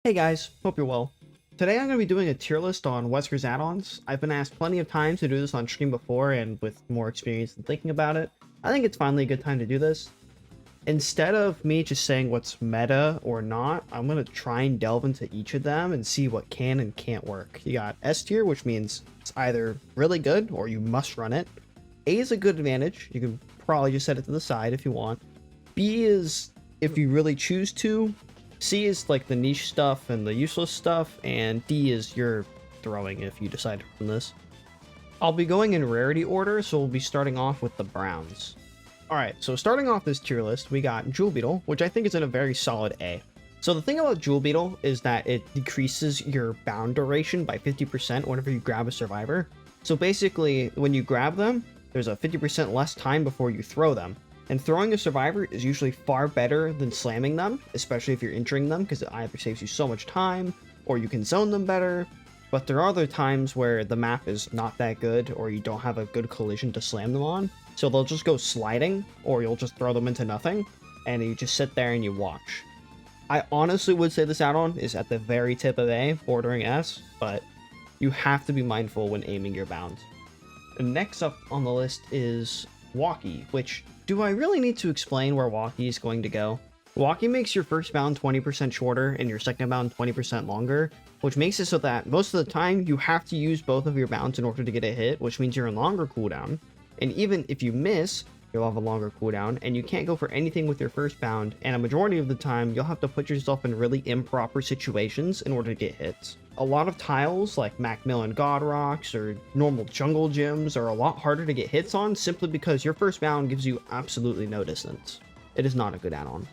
Hey guys, hope you're well. Today I'm going to be doing a tier list on Wesker's add-ons. I've been asked plenty of times to do this on stream before, and with more experience than thinking about it, I think it's finally a good time to do this. Instead of me just saying what's meta or not, I'm going to try and delve into each of them and see what can and can't work. You got S tier, which means it's either really good or you must run it. A is a good advantage. You can probably just set it to the side if you want. B is if you really choose to. C is like the niche stuff and the useless stuff, and D is your throwing if you decide from this. I'll be going in rarity order, so we'll be starting off with the browns. Alright, so starting off this tier list, we got Jewel Beetle, which I think is in a very solid A. So the thing about Jewel Beetle is that it decreases your bound duration by 50% whenever you grab a survivor. So basically, when you grab them, there's a 50% less time before you throw them. And throwing a survivor is usually far better than slamming them, especially if you're entering them, because it either saves you so much time, or you can zone them better. But there are other times where the map is not that good, or you don't have a good collision to slam them on, so they'll just go sliding, or you'll just throw them into nothing, and you just sit there and you watch. I honestly would say this add-on is at the very tip of A, bordering S, but you have to be mindful when aiming your bounds. And next up on the list is Walkie, which, do I really need to explain where Walkie is going to go? Walkie makes your first bound 20% shorter and your second bound 20% longer, which makes it so that most of the time you have to use both of your bounds in order to get a hit, which means you're in longer cooldown. And even if you miss, you'll have a longer cooldown, and you can't go for anything with your first bound, and a majority of the time you'll have to put yourself in really improper situations in order to get hits. A lot of tiles like Macmillan God Rocks or normal jungle gyms are a lot harder to get hits on simply because your first bound gives you absolutely no distance. It is not a good add-on.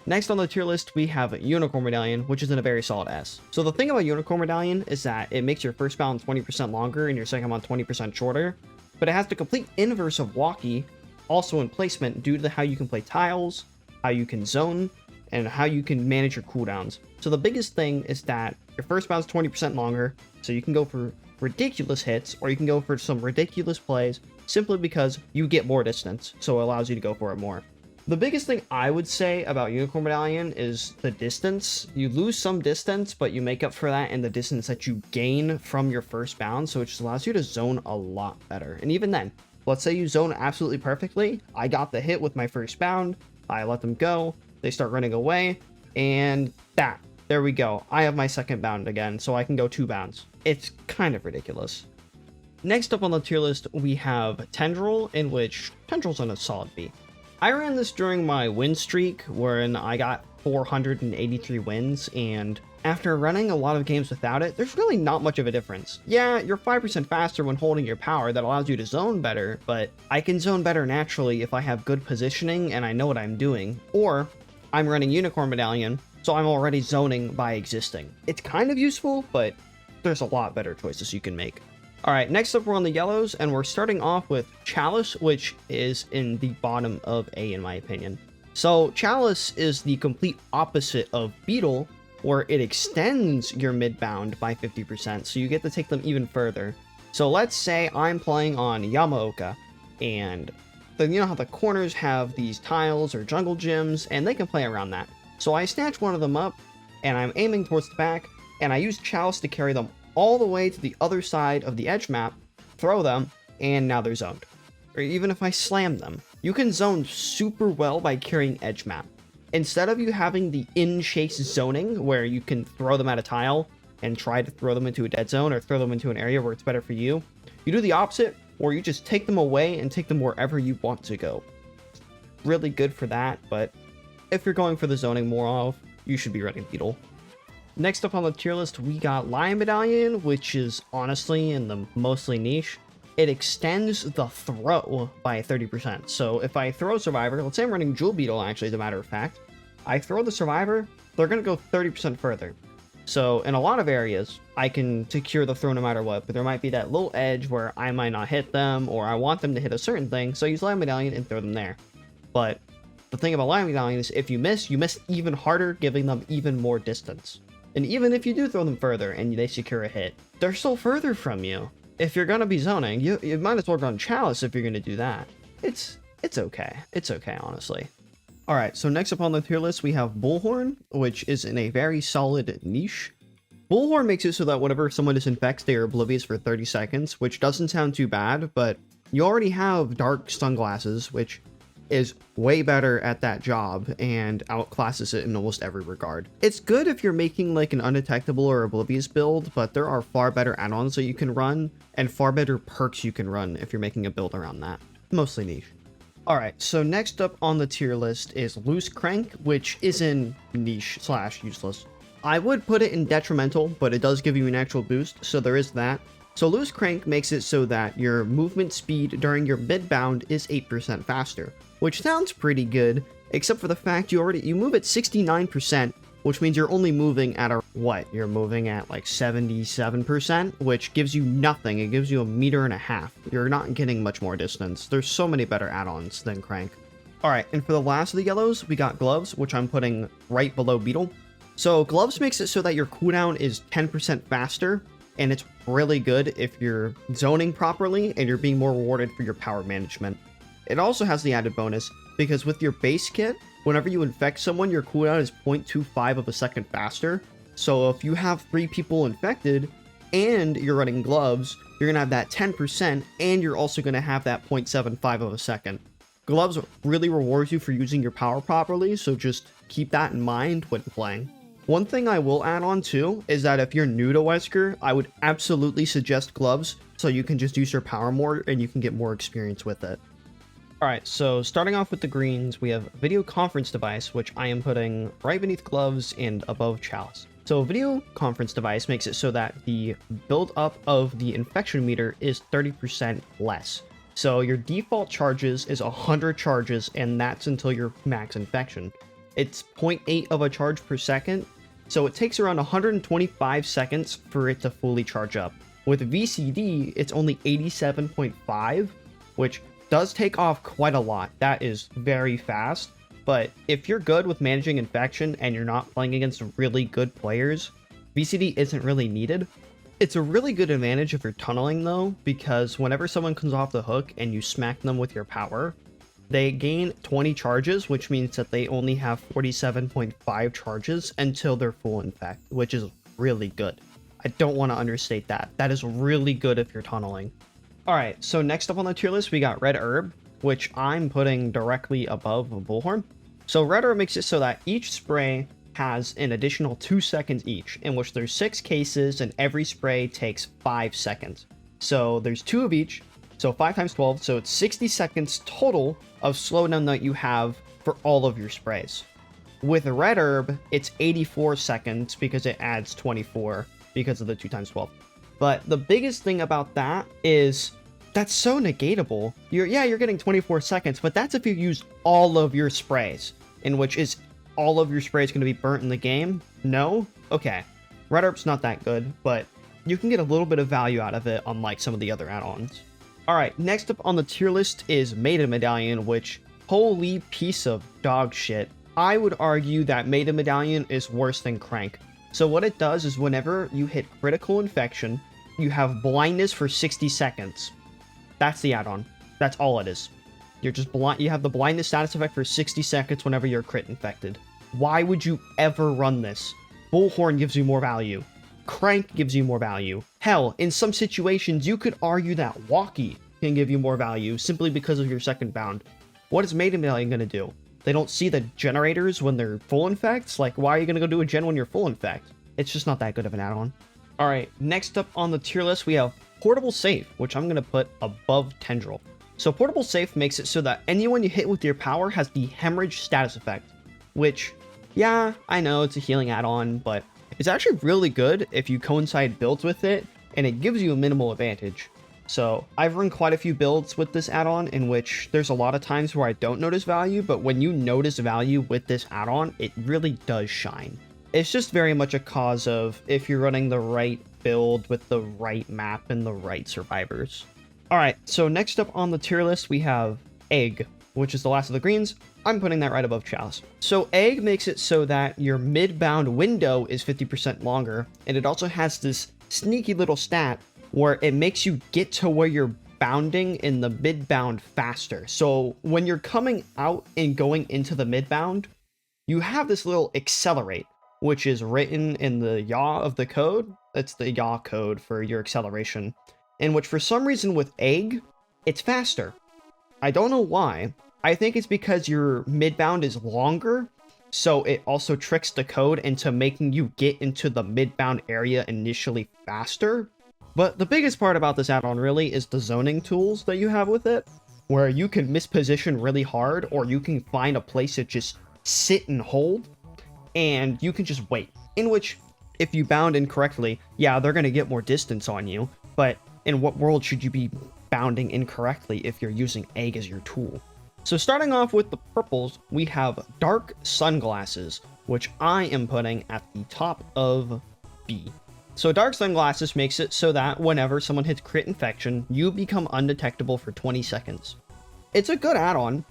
Next on the tier list, we have Unicorn Medallion, which is in a very solid S. So the thing about Unicorn Medallion is that it makes your first bound 20% longer and your second bound 20% shorter, but it has the complete inverse of Walkie, also in placement due to how you can play tiles, how you can zone, and how you can manage your cooldowns. So the biggest thing is that your first bound is 20% longer, so you can go for ridiculous hits, or you can go for some ridiculous plays, simply because you get more distance, so it allows you to go for it more. The biggest thing I would say about Unicorn Medallion is the distance. You lose some distance, but you make up for that in the distance that you gain from your first bound, so it just allows you to zone a lot better. And even then, let's say you zone absolutely perfectly. I got the hit with my first bound, I let them go, they start running away, and there we go. I have my second bound again, so I can go 2 bounds. It's kind of ridiculous. Next up on the tier list, we have Tendril, in which Tendril's on a solid B. I ran this during my win streak, wherein I got 483 wins, and after running a lot of games without it, there's really not much of a difference. Yeah, you're 5% faster when holding your power, that allows you to zone better, but I can zone better naturally if I have good positioning and I know what I'm doing, or I'm running Unicorn Medallion, so I'm already zoning by existing. It's kind of useful, but there's a lot better choices you can make. Alright, next up we're on the yellows, and we're starting off with Chalice, which is in the bottom of A in my opinion. So Chalice is the complete opposite of Beetle, where it extends your mid-bound by 50%, so you get to take them even further. So let's say I'm playing on Yamaoka, and you know how the corners have these tiles or jungle gyms, and they can play around that. So I snatch one of them up, and I'm aiming towards the back, and I use Chalice to carry them all the way to the other side of the edge map, throw them, and now they're zoned. Or even if I slam them, you can zone super well by carrying edge map. Instead of you having the in-chase zoning, where you can throw them at a tile and try to throw them into a dead zone or throw them into an area where it's better for you, you do the opposite, where you just take them away and take them wherever you want to go. Really good for that, but if you're going for the zoning more of, you should be running Beetle. Next up on the tier list, we got Lion Medallion, which is honestly in the mostly niche. It extends the throw by 30%. So if I throw a survivor, let's say I'm running Jewel Beetle actually, as a matter of fact, I throw the survivor, they're going to go 30% further. So in a lot of areas, I can secure the throw no matter what, but there might be that little edge where I might not hit them, or I want them to hit a certain thing, so I use Lion Medallion and throw them there. But the thing about Lion Medallion is if you miss even harder, giving them even more distance. And even if you do throw them further and they secure a hit, they're still further from you. If you're gonna be zoning, you might as well run Chalice if you're gonna do that. It's okay. It's okay, honestly. Alright, so next up on the tier list, we have Bullhorn, which is in a very solid niche. Bullhorn makes it so that whenever someone disinfects, they are oblivious for 30 seconds, which doesn't sound too bad, but you already have dark sunglasses, which is way better at that job and outclasses it in almost every regard. It's good if you're making like an undetectable or oblivious build, but there are far better add-ons that you can run and far better perks you can run if you're making a build around that. Mostly niche. Alright, so next up on the tier list is Loose Crank, which is in niche / useless. I would put it in detrimental, but it does give you an actual boost, so there is that. So Loose Crank makes it so that your movement speed during your mid bound is 8% faster, which sounds pretty good, except for the fact you move at 69%, which means you're only moving at you're moving at like 77%, which gives you nothing. It gives you 1.5 meters. You're not getting much more distance. There's so many better add-ons than Crank. Alright, and for the last of the yellows, we got Gloves, which I'm putting right below Beetle. So Gloves makes it so that your cooldown is 10% faster, and it's really good if you're zoning properly and you're being more rewarded for your power management. It also has the added bonus, because with your base kit, whenever you infect someone, your cooldown is 0.25 of a second faster. So if you have 3 people infected and you're running Gloves, you're going to have that 10%, and you're also going to have that 0.75 of a second. Gloves really rewards you for using your power properly, so just keep that in mind when playing. One thing I will add on too is that if you're new to Wesker, I would absolutely suggest Gloves so you can just use your power more and you can get more experience with it. Alright, so starting off with the greens, we have Video Conference Device, which I am putting right beneath Gloves and above Chalice. So a Video Conference Device makes it so that the build up of the infection meter is 30% less. So your default charges is 100 charges, and that's until your max infection. It's 0.8 of a charge per second, so it takes around 125 seconds for it to fully charge up. With VCD, it's only 87.5, which does take off quite a lot. That is very fast, but if you're good with managing infection and you're not playing against really good players, VCD isn't really needed. It's a really good advantage if you're tunneling though, because whenever someone comes off the hook and you smack them with your power, they gain 20 charges, which means that they only have 47.5 charges until they're full infect, which is really good. I don't want to understate that. That is really good if you're tunneling. Alright, so next up on the tier list, we got Red Herb, which I'm putting directly above Bullhorn. So Red Herb makes it so that each spray has an additional 2 seconds each, in which there's 6 cases and every spray takes 5 seconds. So there's 2 of each, so 5 times 12, so it's 60 seconds total of slowdown that you have for all of your sprays. With Red Herb, it's 84 seconds because it adds 24 because of the 2 times 12. But the biggest thing about that is that's so negatable. You're getting 24 seconds, but that's if you use all of your sprays, in which is all of your sprays going to be burnt in the game? No? Okay. Red Herb's not that good, but you can get a little bit of value out of it, unlike some of the other add-ons. Alright, next up on the tier list is Maiden Medallion, which, holy piece of dog shit. I would argue that Maiden Medallion is worse than Crank. So what it does is whenever you hit critical infection, you have blindness for 60 seconds. That's the add-on. That's all it is. You're just blind. You have the blindness status effect for 60 seconds whenever you're crit infected. Why would you ever run this? Bullhorn gives you more value. Crank gives you more value. Hell, in some situations, you could argue that Walkie can give you more value simply because of your second bound. What is Maiden Medallion going to do? They don't see the generators when they're full infects? Like, why are you going to go do a gen when you're full infect? It's just not that good of an add-on. Alright, next up on the tier list, we have Portable Safe, which I'm going to put above Tendril. So Portable Safe makes it so that anyone you hit with your power has the Hemorrhage status effect, which, yeah, I know it's a healing add-on, but it's actually really good if you coincide builds with it, and it gives you a minimal advantage. So I've run quite a few builds with this add-on in which there's a lot of times where I don't notice value, but when you notice value with this add-on, it really does shine. It's just very much a cause of if you're running the right build with the right map and the right survivors. Alright, so next up on the tier list, we have Egg, which is the last of the greens. I'm putting that right above Chalice. So Egg makes it so that your mid-bound window is 50% longer, and it also has this sneaky little stat where it makes you get to where your bounding in the mid bound faster. So when you're coming out and going into the mid bound, you have this little accelerate, which is written in the yaw of the code. That's the yaw code for your acceleration, in which for some reason with egg, it's faster. I don't know why. I think it's because your mid bound is longer, so it also tricks the code into making you get into the mid bound area initially faster. But the biggest part about this add-on really is the zoning tools that you have with it, where you can misposition really hard, or you can find a place to just sit and hold, and you can just wait. In which, if you bound incorrectly, yeah, they're going to get more distance on you, but in what world should you be bounding incorrectly if you're using egg as your tool? So starting off with the purples, we have dark sunglasses, which I am putting at the top of B. So dark sunglasses makes it so that whenever someone hits crit infection, you become undetectable for 20 seconds. It's a good add-on.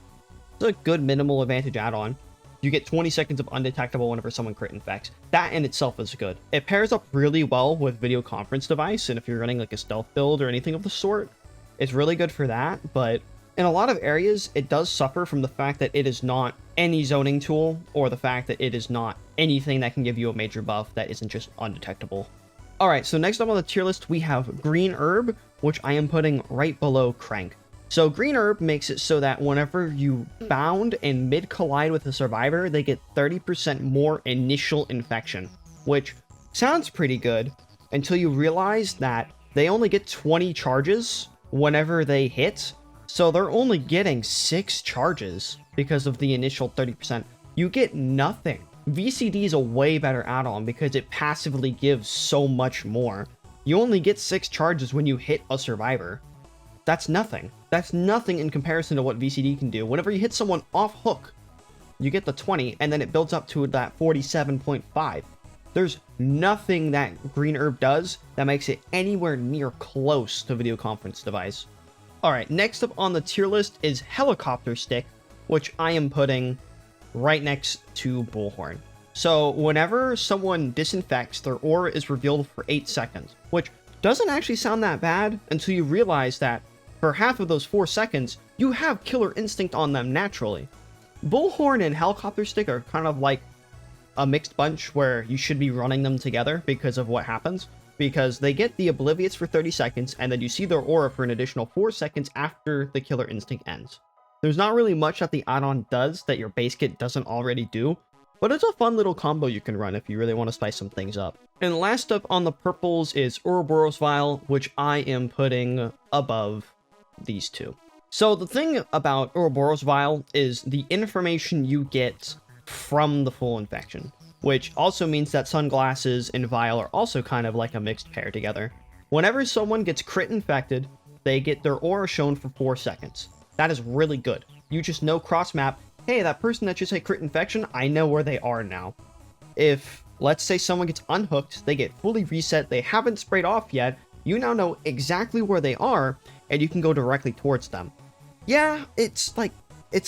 It's a good minimal advantage add-on. You get 20 seconds of undetectable whenever someone crit infects. That in itself is good. It pairs up really well with video conference device, and if you're running like a stealth build or anything of the sort, it's really good for that. But in a lot of areas, it does suffer from the fact that it is not any zoning tool, or the fact that it is not anything that can give you a major buff that isn't just undetectable. Alright, so next up on the tier list, we have green herb, which I am putting right below crank. So green herb makes it so that whenever you bound and mid collide with a survivor, they get 30% more initial infection, which sounds pretty good until you realize that they only get 20 charges whenever they hit. So they're only getting 6 charges because of the initial 30%. You get nothing. VCD is a way better add-on because it passively gives so much more. You only get 6 charges when you hit a survivor. That's nothing. That's nothing in comparison to what VCD can do. Whenever you hit someone off hook, you get the 20, and then it builds up to that 47.5. There's nothing that green herb does that makes it anywhere near close to video conference device. Alright, next up on the tier list is helicopter stick, which I am putting right next to bullhorn. So whenever someone disinfects, their aura is revealed for 8 seconds, which doesn't actually sound that bad until you realize that for half of those 4 seconds, you have killer instinct on them naturally. Bullhorn and helicopter stick are kind of like a mixed bunch where you should be running them together because of what happens. Because they get the oblivious for 30 seconds, and then you see their aura for an additional 4 seconds after the killer instinct ends. There's not really much that the add-on does that your base kit doesn't already do, but it's a fun little combo you can run if you really want to spice some things up. And last up on the purples is Ouroboros Vial, which I am putting above these two. So the thing about Ouroboros Vial is the information you get from the full infection, which also means that sunglasses and Vial are also kind of like a mixed pair together. Whenever someone gets crit infected, they get their aura shown for 4 seconds. That is really good. You just know cross map, hey, that person that just had crit infection, I know where they are now. If, let's say someone gets unhooked, they get fully reset, they haven't sprayed off yet, you now know exactly where they are, and you can go directly towards them. Yeah, it's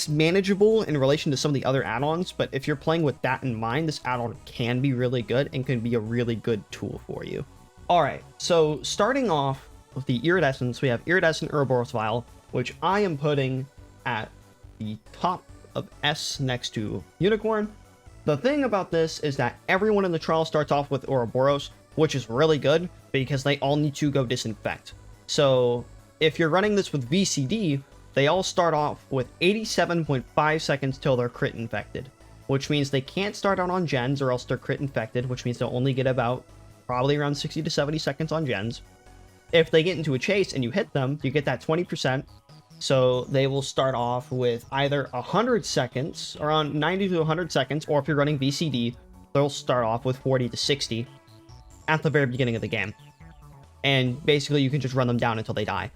manageable in relation to some of the other add-ons, but if you're playing with that in mind, this add-on can be really good and can be a really good tool for you. Alright, so starting off with the Iridescence, we have Iridescent Ouroboros Vial, which I am putting at the top of S next to Unicorn. The thing about this is that everyone in the trial starts off with Ouroboros, which is really good because they all need to go disinfect. So if you're running this with VCD, they all start off with 87.5 seconds till they're crit infected, which means they can't start out on gens or else they're crit infected, which means they'll only get about probably around 60 to 70 seconds on gens. If they get into a chase and you hit them, you get that 20%. So they will start off with either 100 seconds, around 90 to 100 seconds, or if you're running VCD, they'll start off with 40 to 60 at the very beginning of the game. And basically you can just run them down until they die.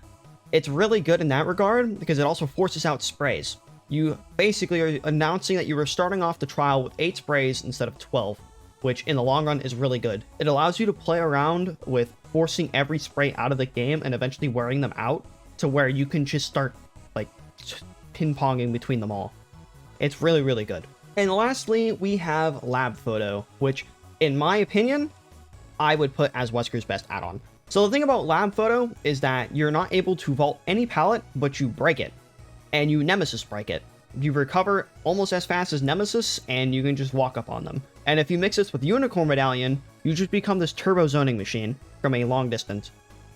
It's really good in that regard because it also forces out sprays. You basically are announcing that you were starting off the trial with 8 sprays instead of 12, which in the long run is really good. It allows you to play around with forcing every spray out of the game and eventually wearing them out to where you can just start like ping-ponging between them all. It's really, really good. And lastly, we have Lab Photo, which in my opinion, I would put as Wesker's best add-on. So the thing about lab photo is that you're not able to vault any pallet, but you break it, and you nemesis break it. You recover almost as fast as nemesis, and you can just walk up on them. And if you mix this with unicorn medallion, you just become this turbo zoning machine from a long distance.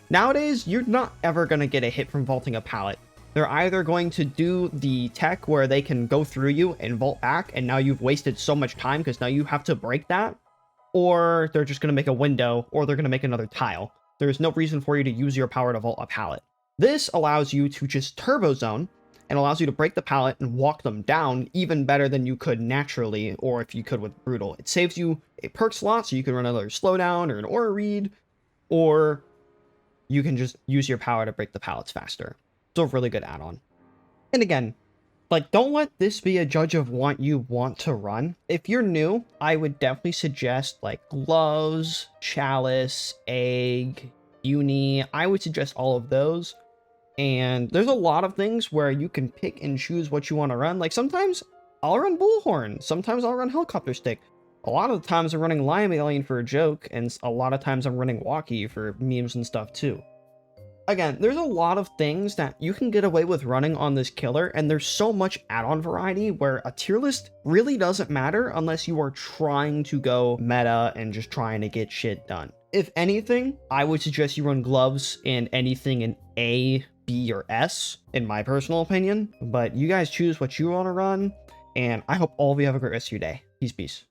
Nowadays, you're not ever going to get a hit from vaulting a pallet. They're either going to do the tech where they can go through you and vault back, and now you've wasted so much time because now you have to break that, or they're just going to make a window, or they're going to make another tile. There's no reason for you to use your power to vault a pallet. This allows you to just turbo zone and allows you to break the pallet and walk them down even better than you could naturally, or if you could with brutal. It saves you a perk slot, so you can run another slowdown or an aura read, or you can just use your power to break the pallets faster. It's a really good add-on. And again, like, don't let this be a judge of what you want to run. If you're new, I would definitely suggest like gloves, chalice, egg, uni. I would suggest all of those. And there's a lot of things where you can pick and choose what you want to run. Like, sometimes I'll run bullhorn, sometimes I'll run helicopter stick. A lot of the times I'm running lion medallion for a joke, and a lot of times I'm running walkie for memes and stuff too. Again, there's a lot of things that you can get away with running on this killer, and there's so much add-on variety where a tier list really doesn't matter unless you are trying to go meta and just trying to get shit done. If anything, I would suggest you run gloves and anything in A, B, or S, in my personal opinion, but you guys choose what you want to run, and I hope all of you have a great rest of your day. Peace.